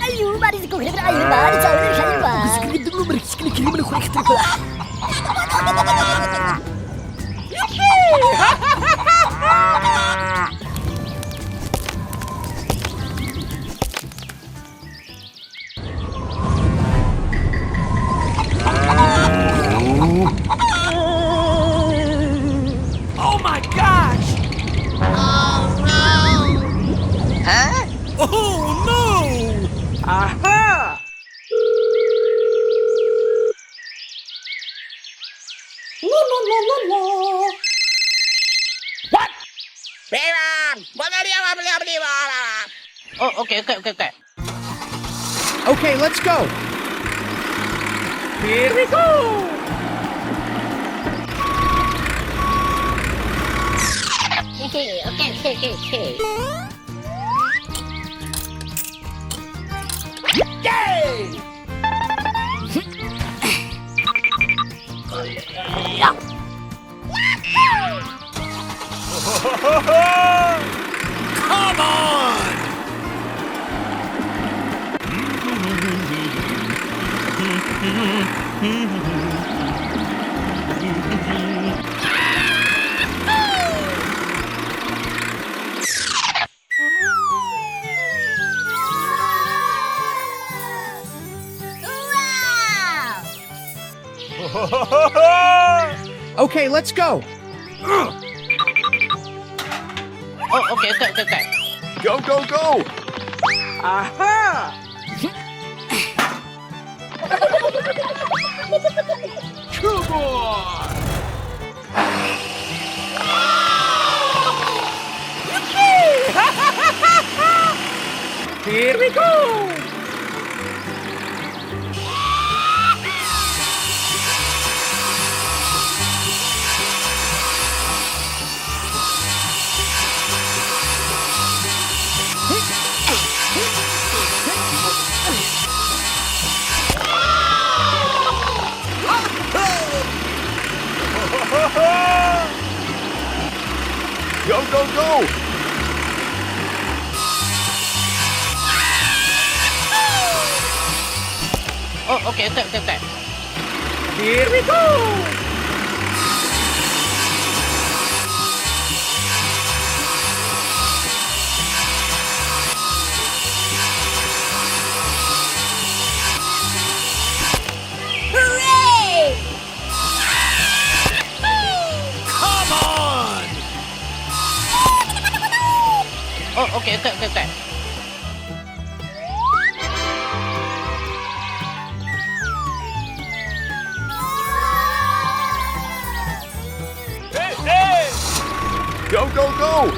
Ayo, mari ko kira ayo, mari jauh dari kayu bang. Sekali dulu beri sekali kiri mana kurang ketemu lah. Oh my gosh! Oh no! Huh? Oh no! Aha! La la la la la. What? Oh, okay. Okay, let's go. Here we go! Okay. Yay! Come on! Okay, let's go. Oh, okay. Go, go, go. Aha! Come on! Here we go! Go, go, go. Oh, okay. Here we go! Hooray! Come on! Oh, okay. Hey! Go, go, go.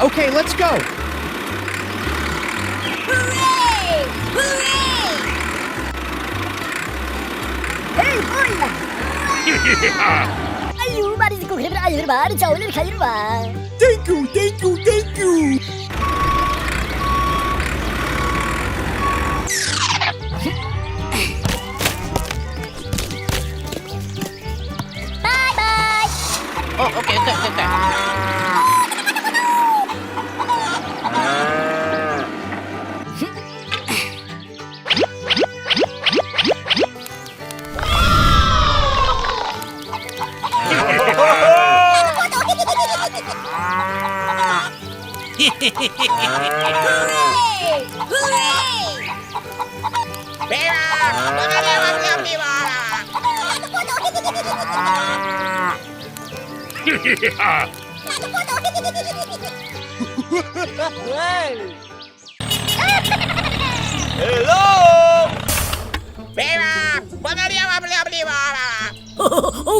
Okay, let's go. Hooray! Hey, bola! Ayo, mari ko kira ayo, mari jauh dari kayu bang. Thank you! Bye bye. Oh, okay. Hello!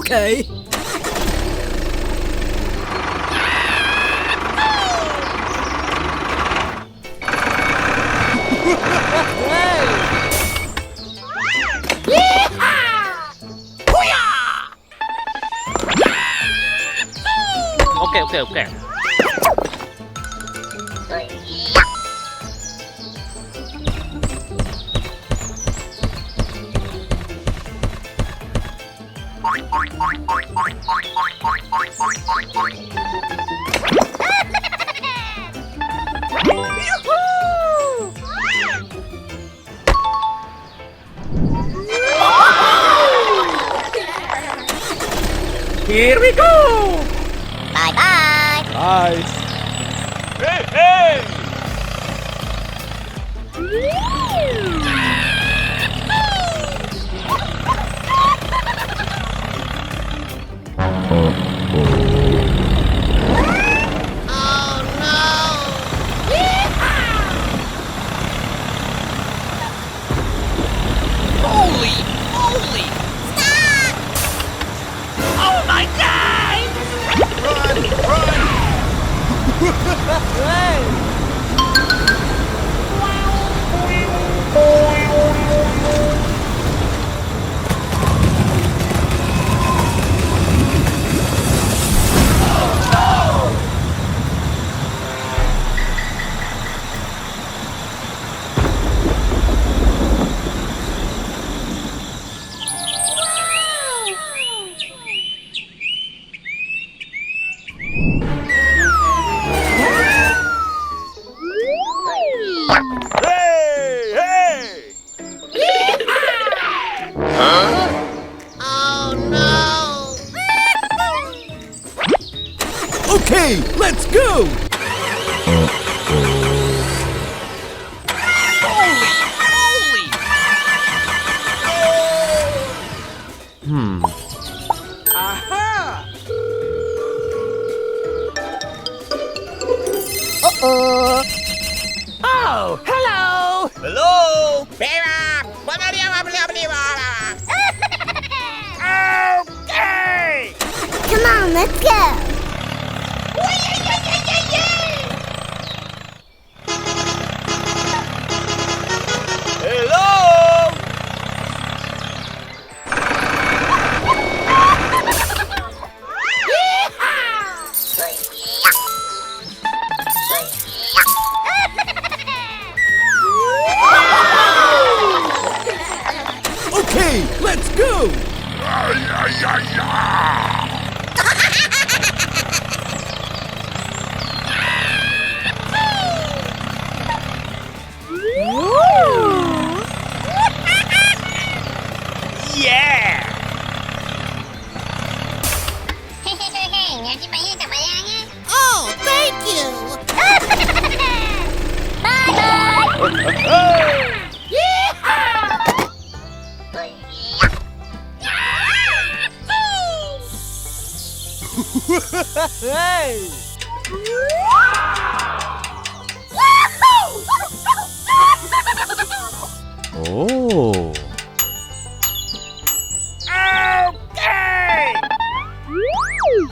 Okay. Okay. Here we go! Bye-bye. Bye. Hey! Holy moly! Oh my God! Hey! Okay, let's go! Holy moly! Aha! Uh-oh. Oh, hello! Hello! Okay! Come on, let's go. Hello! Okay, let's go! Yeah! Oh, thank you. Bye-bye. Hey! Oh. Okay!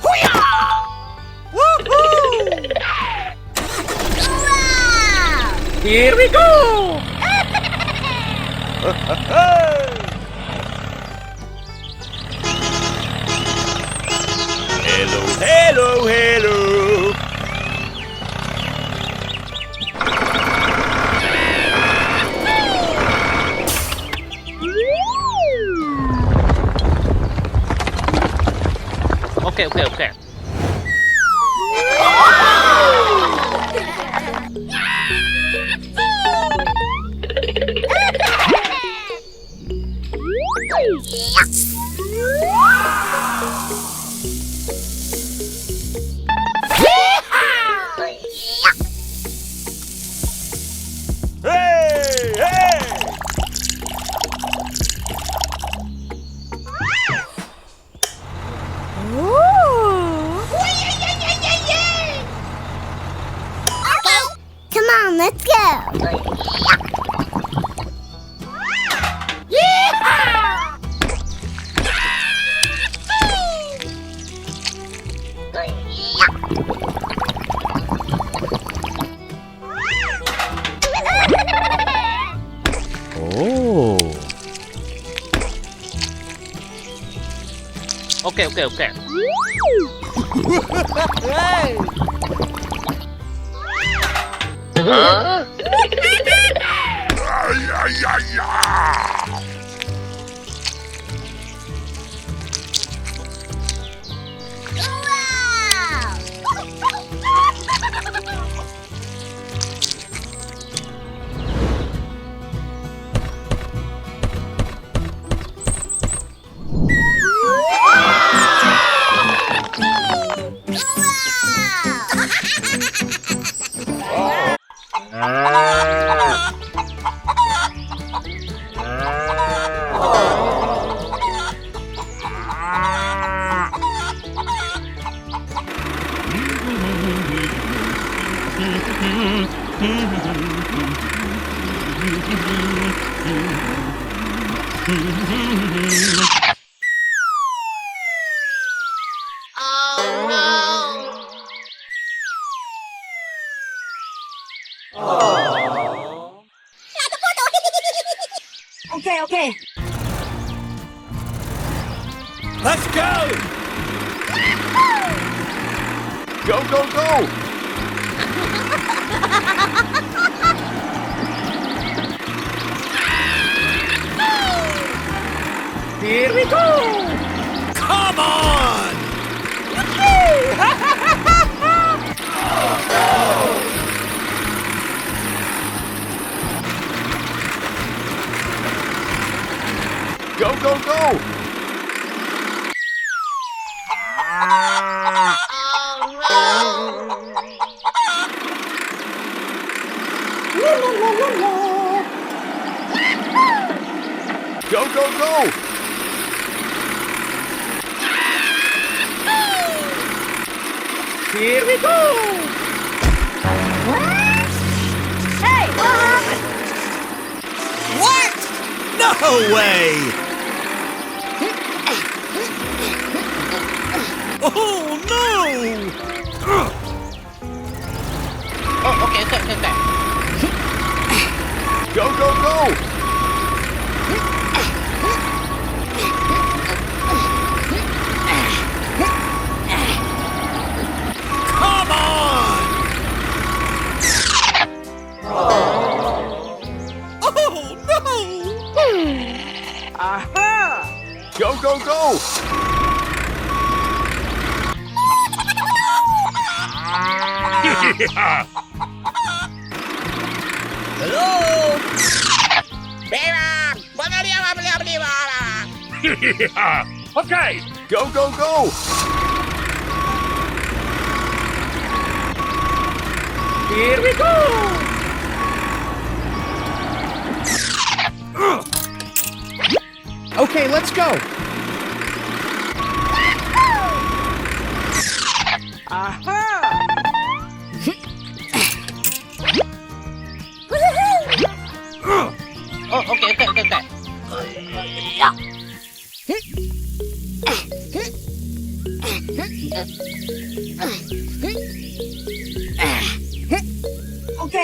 Wow. Here we go! Hello. Okay. Hey! Come on, let's go. Oh. Okay. Hey! Okay. Let's go! Go! Here we go! Come on! Go! Go! Here we go! Hey! What? No way! Oh no! Oh, okay. Go! Come on! Oh no! Aha! Go! Hello? Okay. Go! Here we go! Okay, let's go. Aha! Oh, okay.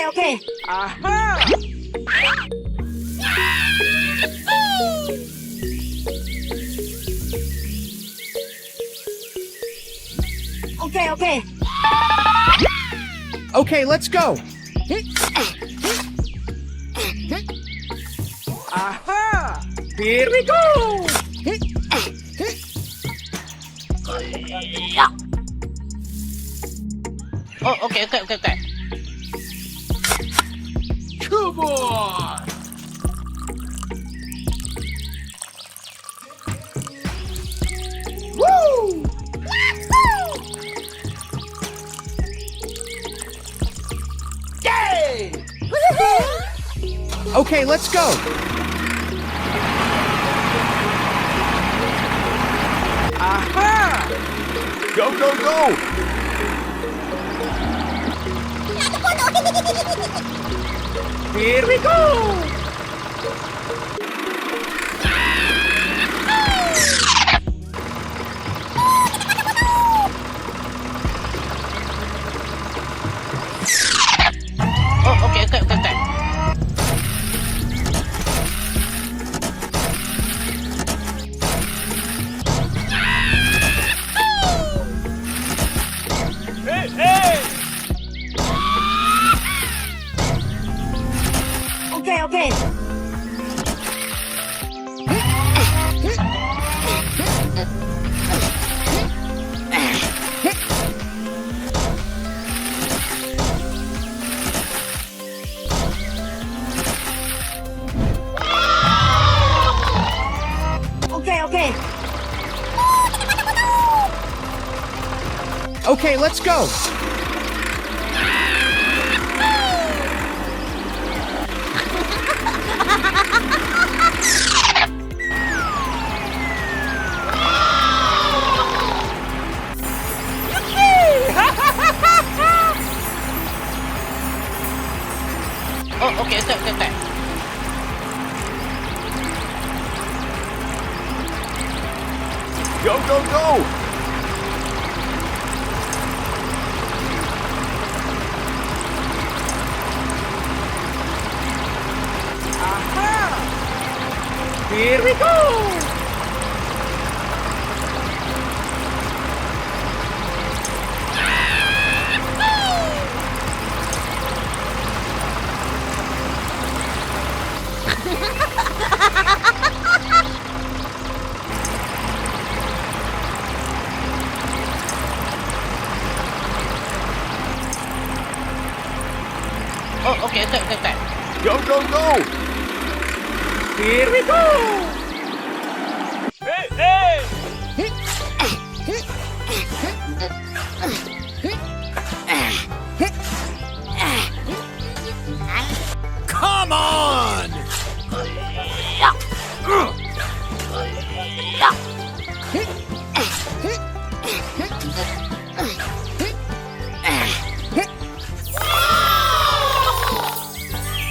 Okay. Aha! Okay. Okay, let's go. Aha! Here we go! Oh, okay. Come on! Woo! Yay! Okay, let's go. Aha! Go! Here we go! Oh, okay. Hey, hey! Okay, okay. Okay, okay. Okay, let's go. Oh, okay, okay, okay, okay. Go, go, go! Aha! Here we go! Oh, okay, okay, okay, okay. Go, go, go! Here we go! Hey, hey! Come on!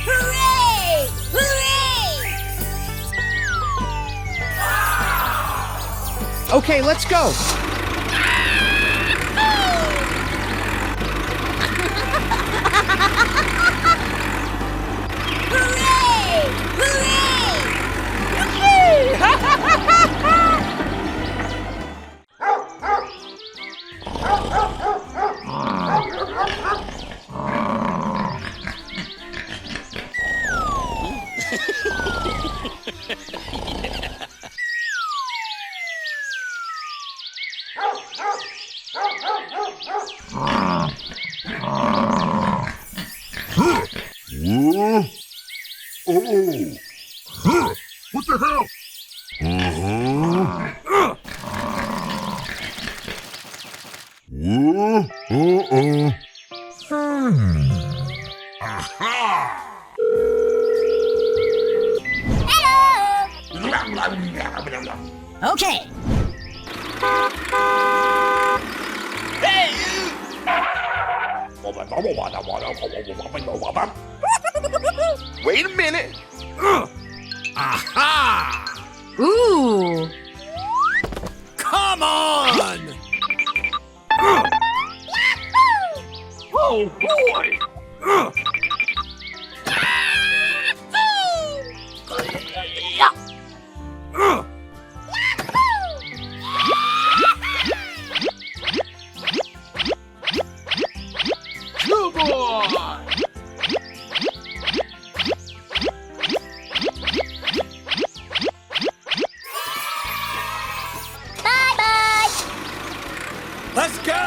Hooray! Hooray! Okay, let's go. Hooray! Whoa. Oh. Huh. What the hell? Uh-huh. Whoa. Uh-oh. Aha. Okay. Hey! Wait a minute. Aha! Ooh. Come on! Oh boy! Good boy! Bye-bye. Let's go!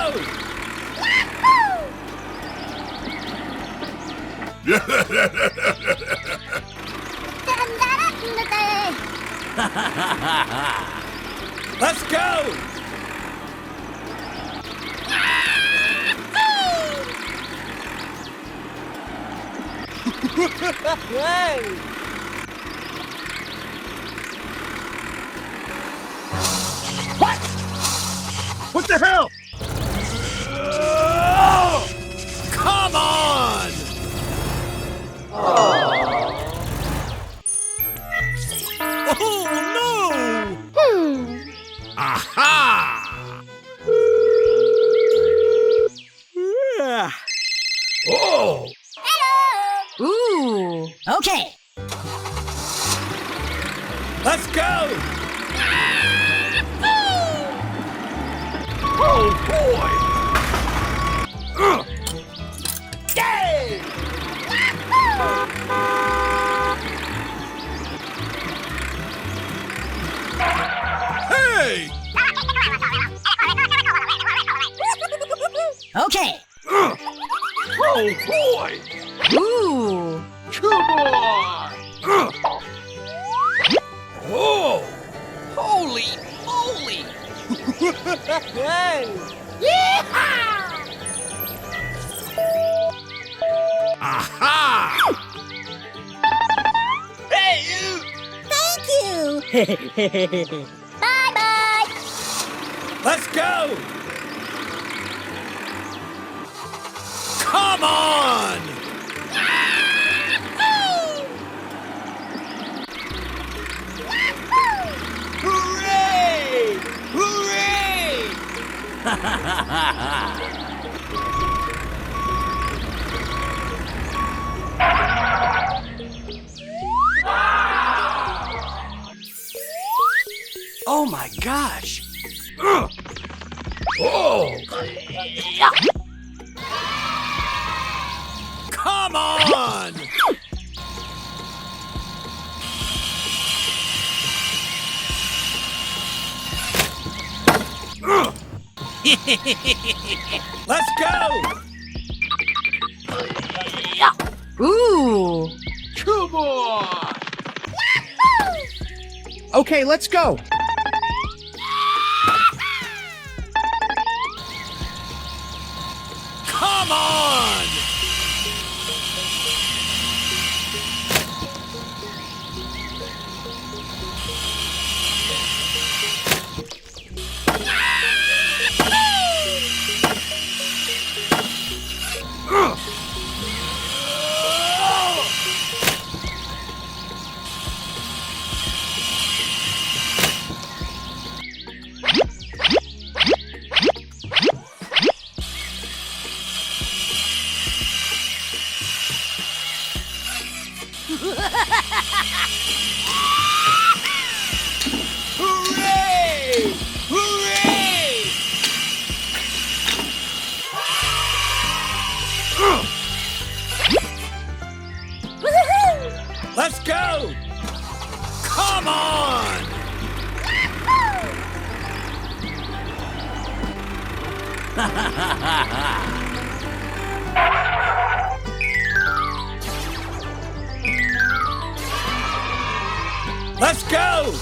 Let's go! Hey! What the hell? Come on! Oh no! Aha! Oh! Ooh. Okay. Let's go! Oh boy! Oh boy! Ooh. Come on! Oh! Holy moly! Aha! Hey, you! Thank you. Bye-bye. Let's go! Come on! Hooray! Hooray! Oh my gosh! Oh! Come on! Let's go! Ooh. Come on! Okay, let's go. Come on! Hooray! Hooray! Woohoo! Let's go! Come on! Let's go!